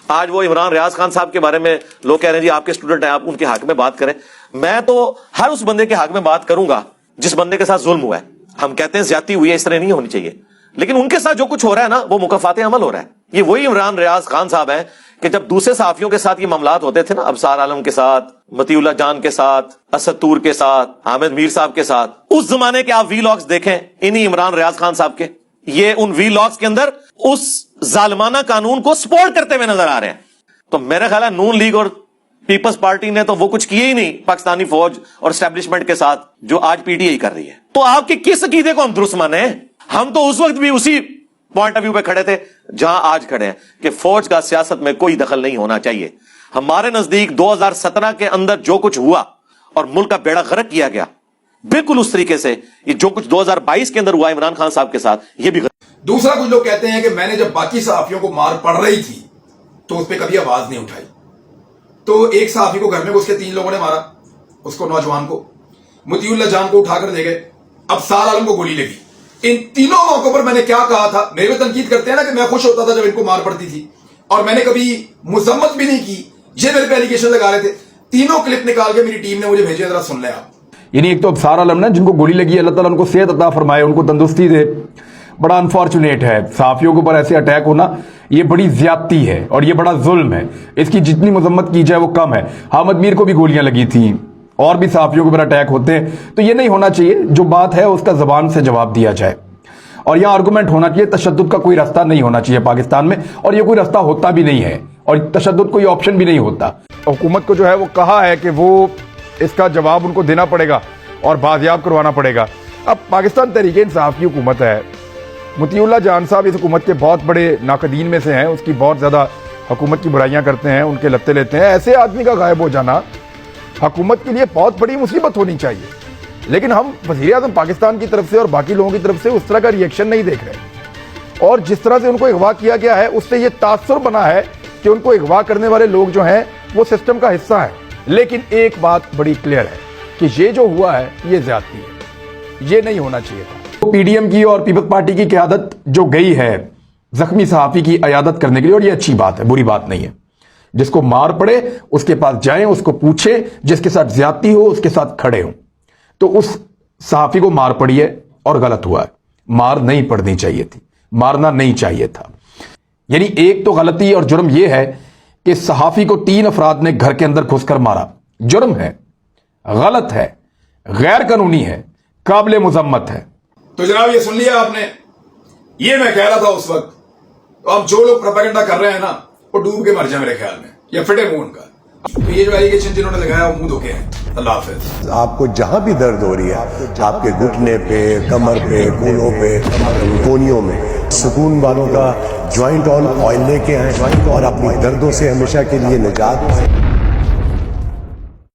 آج وہ عمران ریاض خان صاحب کے بارے میں لوگ کہہ رہے ہیں جی آپ کے اسٹوڈنٹ ہیں, آپ ان کے حق میں بات کریں. میں تو ہر اس بندے کے حق میں بات کروں گا جس بندے کے ساتھ ظلم ہوا ہے. ہم کہتے ہیں زیادتی ہوئی ہے, اس طرح نہیں ہونی چاہیے, لیکن ان کے ساتھ جو کچھ ہو رہا ہے نا وہ مکافات عمل ہو رہا ہے. یہ وہی عمران ریاض خان صاحب ہیں کہ جب دوسرے صحافیوں کے ساتھ یہ معاملات ہوتے تھے نا, ابصار عالم کے ساتھ, مطیع اللہ جان کے ساتھ, اسد طور کے ساتھ, حامد میر صاحب کے ساتھ, اس زمانے کے آپ وی لاگز دیکھیں انہی عمران ریاض خان صاحب کے, یہ ان وی لاگز کے اندر اس ظالمانہ قانون کو سپورٹ کرتے ہوئے نظر آ رہے ہیں. تو میرا خیال ہے نون لیگ اور پیپلز پارٹی نے تو وہ کچھ کیے ہی نہیں پاکستانی فوج اور اسٹیبلشمنٹ کے ساتھ جو آج پی ٹی آئی کر رہی ہے. تو آپ کے کس عقیدے کو ہم درست مانیں؟ ہم تو اس وقت بھی اسی پوائنٹ آف ویو پہ کھڑے تھے جہاں آج کھڑے ہیں کہ فوج کا سیاست میں کوئی دخل نہیں ہونا چاہیے. ہمارے نزدیک 2017 کے اندر جو کچھ ہوا اور ملک کا بیڑا غرق کیا گیا, بالکل اس طریقے سے یہ جو کچھ 2022 کے اندر ہوا عمران خان صاحب کے ساتھ, یہ بھی دوسرا کچھ لوگ کہتے ہیں کہ میں نے جب باقی صحافیوں کو مار پڑ رہی تھی تو اس پہ کبھی آواز نہیں اٹھائی. تو ایک صحافی کو گھر میں اس کے 3 لوگوں نے مارا, اس کو نوجوان کو, مطیع اللہ جان کو اٹھا کر لے گئے, ابصار عالم کو گولی لگی. ان تینوں موقعوں پر میں نے کیا کہا تھا؟ میرے کو تنقید کرتے ہیں نا کہ میں خوش ہوتا تھا جب ان کو مار پڑتی تھی, اور میں نے کبھی مذمت بھی نہیں کی. یہ میرے پہ ایلیگیشن لگا رہے تھے. تینوں کلپ نکال کے میری ٹیم نے مجھے بھیجے, ذرا سن لیں آپ. یعنی ایک تو ابصار عالم نا جن کو گولی لگی, اللہ تعالیٰ ان کو صحت عطا فرمائے, ان کو تندرستی دے. بڑا انفارچونیٹ ہے, صحافیوں کے اوپر ایسے اٹیک ہونا یہ بڑی زیادتی ہے اور یہ بڑا ظلم ہے. اس کی جتنی مذمت کی جائے وہ کم ہے. حامد میر کو بھی گولیاں لگی تھیں, اور بھی صحافیوں کے اوپر اٹیک ہوتے ہیں. تو یہ نہیں ہونا چاہیے. جو بات ہے اس کا زبان سے جواب دیا جائے, اور یہاں آرگومنٹ ہونا چاہیے. تشدد کا کوئی راستہ نہیں ہونا چاہیے پاکستان میں, اور یہ کوئی راستہ ہوتا بھی نہیں ہے, اور تشدد کوئی آپشن بھی نہیں ہوتا. حکومت کو جو ہے وہ کہا ہے کہ وہ اس کا جواب ان کو دینا پڑے گا اور بازیاب کروانا پڑے گا. اب پاکستان تحریک انصاف کی حکومت ہے. مطیع اللہ جان صاحب اس حکومت کے بہت بڑے ناقدین میں سے ہیں, اس کی بہت زیادہ حکومت کی برائیاں کرتے ہیں, ان کے لتے لیتے ہیں. ایسے آدمی کا غائب ہو جانا حکومت کے لیے بہت بڑی مصیبت ہونی چاہیے. لیکن ہم وزیر اعظم پاکستان کی طرف سے اور باقی لوگوں کی طرف سے اس طرح کا ری ایکشن نہیں دیکھ رہے, اور جس طرح سے ان کو اغوا کیا گیا ہے اس سے یہ تاثر بنا ہے کہ ان کو اغوا کرنے والے لوگ جو ہیں وہ سسٹم کا حصہ ہیں. لیکن ایک بات بڑی کلیئر ہے کہ یہ جو ہوا ہے یہ زیادتی ہے, یہ نہیں ہونا چاہیے تھا. پی ڈی ایم کی اور پیپلز پارٹی کی قیادت جو گئی ہے زخمی صحافی کی عیادت کرنے کے لیے, اور یہ اچھی بات ہے, بری بات نہیں ہے. جس کو مار پڑے اس کے پاس جائیں, اس کو پوچھیں, جس کے ساتھ زیادتی ہو اس کے ساتھ کھڑے ہوں. تو اس صحافی کو مار پڑی ہے اور غلط ہوا ہے. مار نہیں پڑنی چاہیے تھی, مارنا نہیں چاہیے تھا. یعنی ایک تو غلطی اور جرم یہ ہے کہ صحافی کو 3 افراد نے گھر کے اندر گھس کر مارا. جرم ہے, غلط ہے, غیر قانونی ہے, قابل مذمت ہے. تو جناب یہ سن لیا آپ نے, یہ میں کہہ رہا تھا اس وقت. اب جو لوگ پروپیگنڈا کر رہے ہیں نا وہ ڈوب کے مر جائیں میرے خیال میں, یا پھٹے منہ ان کا. تو یہ جو ایلیگیشن جنہوں نے لگایا وہ منہ دھوکے ہیں. اللہ حافظ. آپ کو جہاں بھی درد ہو رہی ہے, آپ کے گھٹنے پہ, کمر پہ, کونوں پہ, کونیوں میں, سکون والوں کا جوائنٹ آن آئل لے کے آئیں اور اپنی دردوں سے ہمیشہ کے لیے نجات.